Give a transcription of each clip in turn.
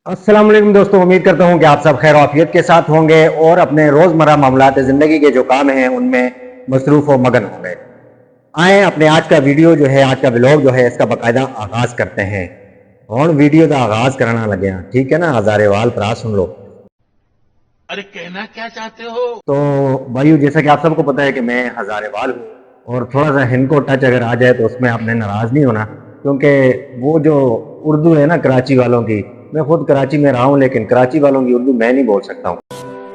अस्सलाम वालेकुम दोस्तों, उम्मीद करता हूं कि आप सब खैर आफियत के साथ होंगे और अपने रोज़मर्रा मामलात ज़िंदगी के जो काम हैं उनमें मसरूफ़ और मगन होंगे। आए अपने आज का वीडियो जो है, आज का व्लॉग जो है, इसका बाकायदा आगाज़ करते हैं। और वीडियो का आगाज़ करना लगे हैं, ठीक है ना। हज़ारे वाल प्रा सुन लो। अरे कहना क्या चाहते हो? तो भाइयों, जैसा कि आप सबको पता है कि मैं हज़ारे वाल हूँ और थोड़ा सा हिंदको टच अगर आ जाए तो उसमें आपने नाराज़ नहीं होना, क्योंकि वो जो उर्दू है ना कराची वालों की, मैं खुद कराची में रहा हूँ लेकिन कराची वालों की उर्दू मैं नहीं बोल सकता हूँ।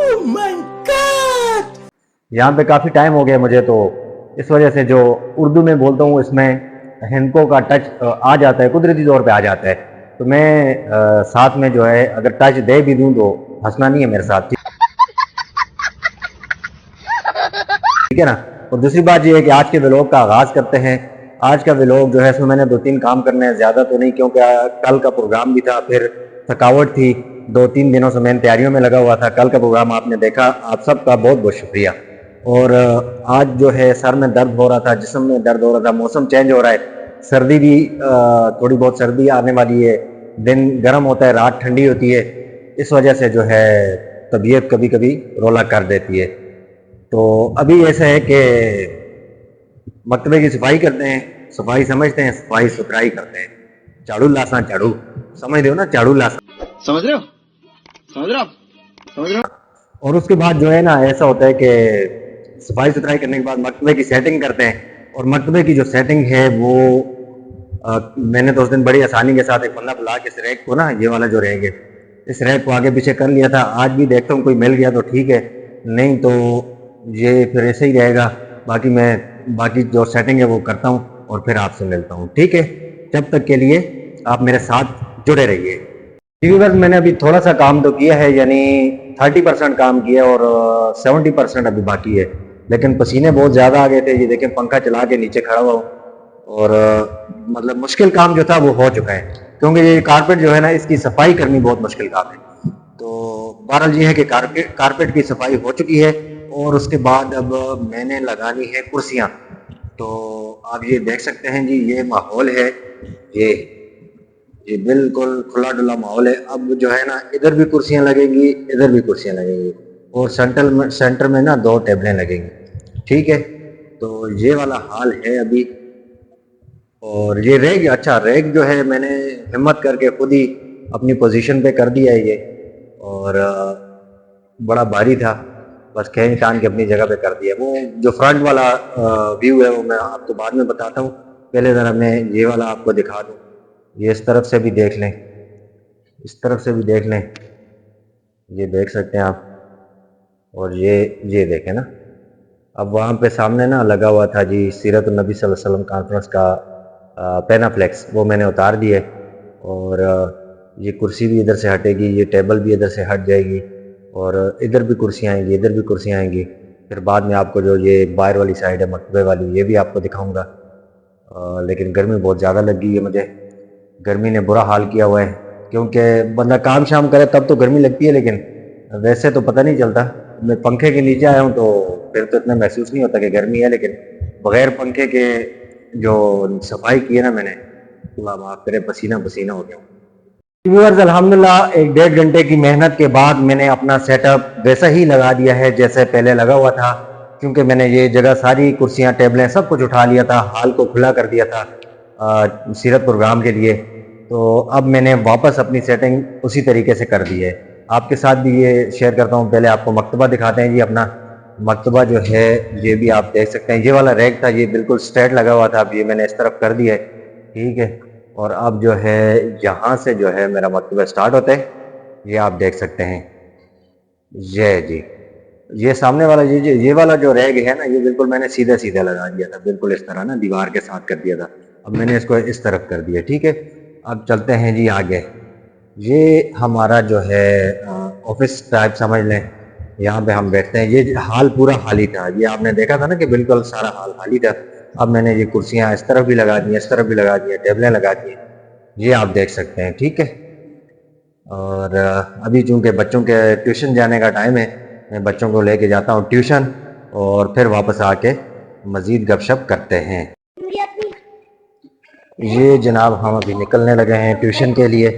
Oh my God! यहाँ पे काफ़ी टाइम हो गया मुझे, तो इस वजह से जो उर्दू में बोलता हूँ इसमें हिंदको का टच आ जाता है, कुदरती तौर पे आ जाता है। तो मैं साथ में जो है अगर टच दे भी दूँ तो हंसना नहीं है मेरे साथ, ठीक है ना। और दूसरी बात ये है कि आज के व्लॉग का आगाज़ करते हैं। आज का व्लॉग जो है इसमें मैंने 2-3 काम करने हैं, ज़्यादा तो नहीं, क्योंकि कल का प्रोग्राम भी था, फिर थकावट थी। 2-3 दिनों से मैं तैयारियों में लगा हुआ था। कल का प्रोग्राम आपने देखा, आप सबका बहुत बहुत शुक्रिया। और आज जो है सर में दर्द हो रहा था, जिस्म में दर्द हो रहा था। मौसम चेंज हो रहा है, सर्दी भी थोड़ी बहुत सर्दी आने वाली है। दिन गर्म होता है, रात ठंडी होती है। इस वजह से जो है तबीयत कभी कभी रोला कर देती है। तो अभी ऐसा है कि मकतबे की सफाई करते हैं। सफाई समझते हैं, सफाई सुथराई करते हैं। झाड़ू लासा झाड़ू समझ रहे हो ना, झाड़ू लासा। समझ रहे हो? समझ रहे हो? समझ रहे हो? और उसके बाद जो है ना ऐसा होता है कि सफाई सुथराई करने के बाद मकतबे की सेटिंग करते हैं। और मकतबे की जो सेटिंग है वो मैंने तो उस दिन बड़ी आसानी के साथ एक बंदा बुला के इस रैक को ना, ये वाला जो रैक है, इस रैक को आगे पीछे कर लिया था। आज भी देखता हूँ कोई मिल गया तो ठीक है, नहीं तो ये फिर ऐसे ही रहेगा। बाकी मैं बाकी जो सेटिंग है वो करता हूँ और फिर आपसे मिलता हूँ, ठीक है। जब तक के लिए आप मेरे साथ जुड़े रहिए। क्योंकि बस मैंने अभी थोड़ा सा काम तो किया है, यानी 30% काम किया और 70% अभी बाकी है। लेकिन पसीने बहुत ज़्यादा आ गए थे। ये देखें, पंखा चला के नीचे खड़ा हुआ हूँ और मतलब मुश्किल काम जो था वो हो चुका है, क्योंकि ये कारपेट जो है ना, इसकी सफाई करनी बहुत मुश्किल काम है। तो बहरहाल ये है कि कारपेट की सफाई हो चुकी है और उसके बाद अब मैंने लगानी है कुर्सियाँ। तो आप ये देख सकते हैं जी, ये माहौल है, ये ये बिल्कुल खुला डुला माहौल है। अब जो है ना, इधर भी कुर्सियां लगेंगी, इधर भी कुर्सियां लगेंगी और सेंटर में ना 2 टेबलें लगेंगी, ठीक है। तो ये वाला हाल है अभी। और ये रेग, अच्छा रेग जो है मैंने हिम्मत करके खुद ही अपनी पोजीशन पे कर दिया है ये। और बड़ा भारी था, बस खींच तान के अपनी जगह पे कर दिया। वो जो फ्रंट वाला व्यू है वो मैं आपको बाद में बताता हूँ। पहले ज़रा मैं ये वाला आपको दिखा दूँ। ये इस तरफ से भी देख लें, इस तरफ से भी देख लें, ये देख सकते हैं आप। और ये देखें ना, अब वहाँ पे सामने ना लगा हुआ था जी सीरत नबी सल्लल्लाहु अलैहि वसल्लम कॉन्फ्रेंस का पेनाफ्लेक्स, वो मैंने उतार दिया है। और ये कुर्सी भी इधर से हटेगी, ये टेबल भी इधर से हट जाएगी और इधर भी कुर्सियाँ आएंगी, इधर भी कुर्सियाँ आएंगी। फिर बाद में आपको जो ये बाहर वाली साइड है मकतबे वाली, ये भी आपको दिखाऊंगा। लेकिन गर्मी बहुत ज़्यादा लग गई है मुझे। गर्मी ने बुरा हाल किया हुआ है, क्योंकि बंदा काम शाम करे तब तो गर्मी लगती है, लेकिन वैसे तो पता नहीं चलता। मैं पंखे के नीचे आया हूँ तो फिर तो इतना महसूस नहीं होता कि गर्मी है, लेकिन बगैर पंखे के जो सफाई की है ना मैंने, अल्लाह माफ़ करे, पसीना पसीना हो गया हूँ। व्यूअर्स, अल्हम्दुलिल्लाह 1-1.5 घंटे की मेहनत के बाद मैंने अपना सेटअप वैसा ही लगा दिया है जैसे पहले लगा हुआ था, क्योंकि मैंने ये जगह सारी कुर्सियाँ टेबलें सब कुछ उठा लिया था, हाल को खुला कर दिया था सीरत प्रोग्राम के लिए। तो अब मैंने वापस अपनी सेटिंग उसी तरीके से कर दी है। आपके साथ भी ये शेयर करता हूँ। पहले आपको मकतबा दिखाते हैं जी। अपना मकतबा जो है ये भी आप देख सकते हैं। ये वाला रैक था, ये बिल्कुल स्ट्रेट लगा हुआ था, अब ये मैंने इस तरफ कर दिया है, ठीक है। और अब जो है यहाँ से जो है मेरा मकतबा स्टार्ट होता है, ये आप देख सकते हैं। ये जी, ये सामने वाला ये वाला जो रैक है ना, ये बिल्कुल मैंने सीधा सीधा लगा दिया था, बिल्कुल इस तरह ना दीवार के साथ कर दिया था। अब मैंने इसको इस तरफ कर दिया, ठीक है। अब चलते हैं जी आगे। ये हमारा जो है ऑफिस टाइप समझ लें, यहाँ पे हम बैठते हैं। ये हाल पूरा खाली था, ये आपने देखा था ना कि बिल्कुल सारा हाल खाली था। अब मैंने ये कुर्सियाँ इस तरफ भी लगा दी, इस तरफ भी लगा दी, टेबलें लगा दी, ये आप देख सकते हैं, ठीक है। और अभी चूंकि बच्चों के ट्यूशन जाने का टाइम है, मैं बच्चों को लेके जाता हूँ ट्यूशन और फिर वापस आके मज़ीद गपशप करते हैं। ये जनाब हम अभी निकलने लगे हैं ट्यूशन के लिए।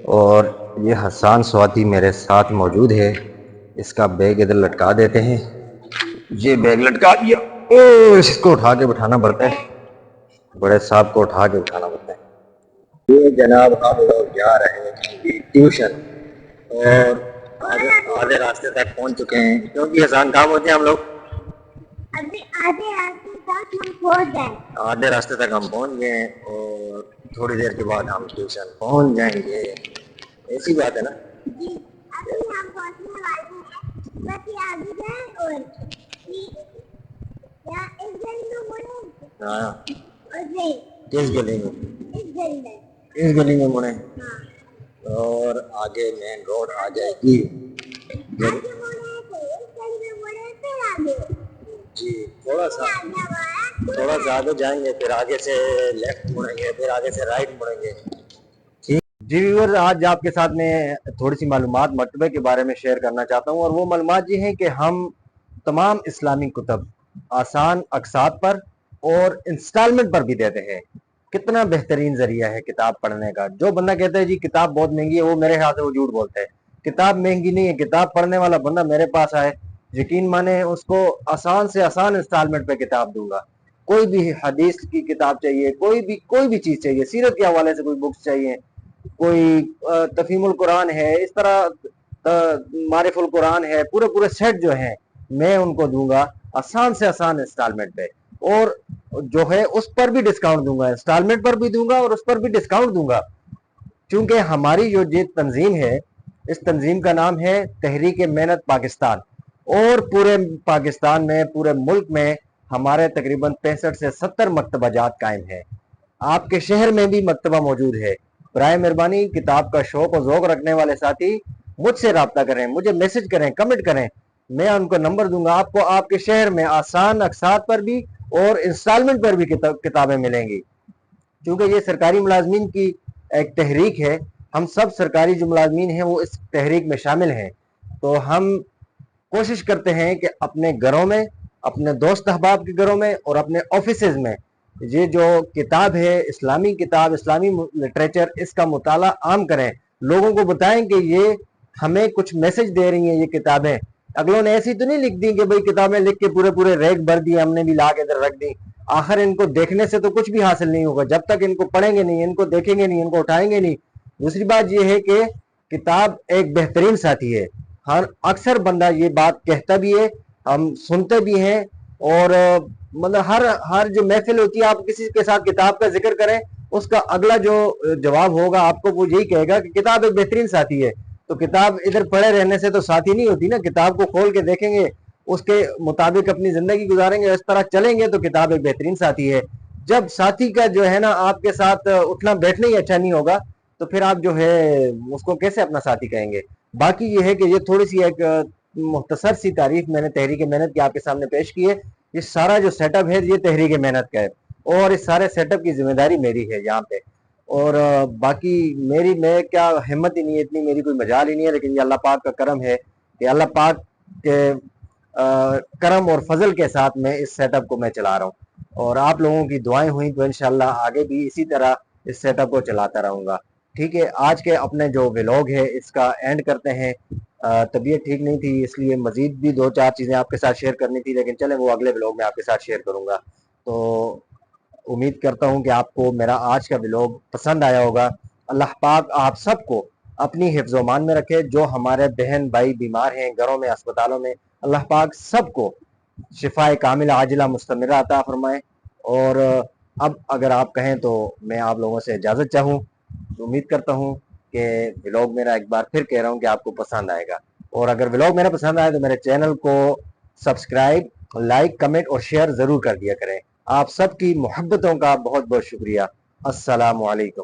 और یہ حسان سواتی میرے ساتھ موجود ہے. اس کا بیگ ادھر لٹکا دیتے ہیں. یہ بیگ لٹکا دیا. اس کو اٹھا کے بٹھانا پڑتا ہے, بڑے صاحب کو اٹھا کے اٹھانا پڑتا ہے. یہ جناب ہم لوگ جا رہے ہیں ٹیوشن, اور آدھے راستے تک پہنچ چکے ہیں کیونکہ آسان کام ہوتے ہیں. ہم لوگ آدھے راستے تک ہم پہنچ گئے ہیں, اور تھوڑی دیر کے بعد ہم ٹیوشن پہنچ جائیں گے. ایسی بات ہے نا. ہاں, کس گلی میں؟ اس گلی میں مڑے, اور آگے مین روڈ آ جائے گی. جی تھوڑا سا آگے جائیں گے, پھر آگے سے لیفٹ مڑیں گے, پھر آگے سے رائٹ مڑیں گے. جی ویور, آج آپ کے ساتھ میں تھوڑی سی معلومات مکتبے کے بارے میں شیئر کرنا چاہتا ہوں, اور وہ معلومات یہ ہیں کہ ہم تمام اسلامی کتب آسان اقساط پر اور انسٹالمنٹ پر بھی دیتے ہیں. کتنا بہترین ذریعہ ہے کتاب پڑھنے کا. جو بندہ کہتا ہے جی کتاب بہت مہنگی ہے, وہ میرے خیال سے وہ جھوٹ بولتا ہے. کتاب مہنگی نہیں ہے. کتاب پڑھنے والا بندہ میرے پاس آئے, یقین مانے اس کو آسان سے آسان انسٹالمنٹ پہ کتاب دوں گا. کوئی بھی حدیث کی کتاب چاہیے, کوئی بھی چیز چاہیے, سیرت کے حوالے سے کوئی بکس چاہیے, کوئی تفہیم القرآن ہے, اس طرح معرف القرآن ہے, پورے سیٹ جو ہیں میں ان کو دوں گا آسان سے آسان انسٹالمنٹ پہ. اور جو ہے اس پر بھی ڈسکاؤنٹ دوں گا, انسٹالمنٹ پر بھی دوں گا اور اس پر بھی ڈسکاؤنٹ دوں گا. چونکہ ہماری جو یہ تنظیم ہے, اس تنظیم کا نام ہے تحریک محنت پاکستان, اور پورے پاکستان میں, پورے ملک میں ہمارے تقریباً 65 سے 70 مکتبہ جات قائم ہیں. آپ کے شہر میں بھی مکتبہ موجود ہے. برائے مہربانی کتاب کا شوق و ذوق رکھنے والے ساتھی مجھ سے رابطہ کریں, مجھے میسج کریں, کمنٹ کریں, میں ان کو نمبر دوں گا. آپ کو آپ کے شہر میں آسان اقساط پر بھی اور انسٹالمنٹ پر بھی کتابیں ملیں گی. کیونکہ یہ سرکاری ملازمین کی ایک تحریک ہے. ہم سب سرکاری جو ملازمین ہیں وہ اس تحریک میں شامل ہیں. تو ہم کوشش کرتے ہیں کہ اپنے گھروں میں, اپنے دوست احباب کے گھروں میں اور اپنے آفیسز میں یہ جو کتاب ہے, اسلامی کتاب, اسلامی لٹریچر, اس کا مطالعہ عام کریں. لوگوں کو بتائیں کہ یہ ہمیں کچھ میسج دے رہی ہیں یہ کتابیں. اگلوں نے ایسی تو نہیں لکھ دی کہ بھئی کتابیں لکھ کے پورے ریک بھر دی, ہم نے بھی لا کے ادھر رکھ دی. آخر ان کو دیکھنے سے تو کچھ بھی حاصل نہیں ہوگا جب تک ان کو پڑھیں گے نہیں, ان کو دیکھیں گے نہیں, ان کو اٹھائیں گے نہیں. دوسری بات یہ ہے کہ کتاب ایک بہترین ساتھی ہے. اکثر بندہ یہ بات کہتا بھی ہے, ہم سنتے بھی ہیں, اور مطلب ہر جو محفل ہوتی ہے, آپ کسی کے ساتھ کتاب کا ذکر کریں, اس کا اگلا جو جواب ہوگا آپ کو وہ یہی کہے گا کہ کتاب ایک بہترین ساتھی ہے. تو کتاب ادھر پڑھے رہنے سے تو ساتھی نہیں ہوتی نا. کتاب کو کھول کے دیکھیں گے, اس کے مطابق اپنی زندگی گزاریں گے, اس طرح چلیں گے, تو کتاب ایک بہترین ساتھی ہے. جب ساتھی کا جو ہے نا آپ کے ساتھ اٹھنا بیٹھنا ہی اچھا نہیں ہوگا, تو پھر آپ جو ہے اس کو کیسے اپنا ساتھی کہیں گے. باقی یہ ہے کہ یہ تھوڑی سی ایک مختصر سی تعریف میں نے تحریک محنت کی آپ کے سامنے پیش کی ہے. یہ سارا جو سیٹ اپ ہے یہ تحریک محنت کا ہے, اور اس سارے سیٹ اپ کی ذمہ داری میری ہے یہاں پہ. اور باقی میں کیا ہمت ہی نہیں ہے, اتنی میری کوئی مجال ہی نہیں ہے. لیکن یہ اللہ پاک کا کرم ہے کہ اللہ پاک کے کرم اور فضل کے ساتھ میں اس سیٹ اپ کو میں چلا رہا ہوں, اور آپ لوگوں کی دعائیں ہوئیں تو انشاءاللہ آگے بھی اسی طرح اس سیٹ اپ کو چلاتا رہوں گا. ٹھیک ہے, آج کے اپنے جو ولاگ ہے اس کا اینڈ کرتے ہیں. طبیعت ٹھیک نہیں تھی, اس لیے مزید بھی 2-4 چیزیں آپ کے ساتھ شیئر کرنی تھی, لیکن چلیں وہ اگلے ولاگ میں آپ کے ساتھ شیئر کروں گا. تو امید کرتا ہوں کہ آپ کو میرا آج کا ولاگ پسند آیا ہوگا. اللہ پاک آپ سب کو اپنی حفظ و امان میں رکھے. جو ہمارے بہن بھائی بیمار ہیں گھروں میں, اسپتالوں میں, اللہ پاک سب کو شفاء کاملہ عاجلہ مستمرہ عطا فرمائے. اور اب اگر آپ کہیں تو میں آپ لوگوں سے اجازت چاہوں. امید کرتا ہوں کہ ولاگ میرا, ایک بار پھر کہہ رہا ہوں کہ آپ کو پسند آئے گا. اور اگر ولاگ میرا پسند آئے تو میرے چینل کو سبسکرائب, لائک, کمنٹ اور شیئر ضرور کر دیا کریں. آپ سب کی محبتوں کا بہت بہت شکریہ. السلام علیکم.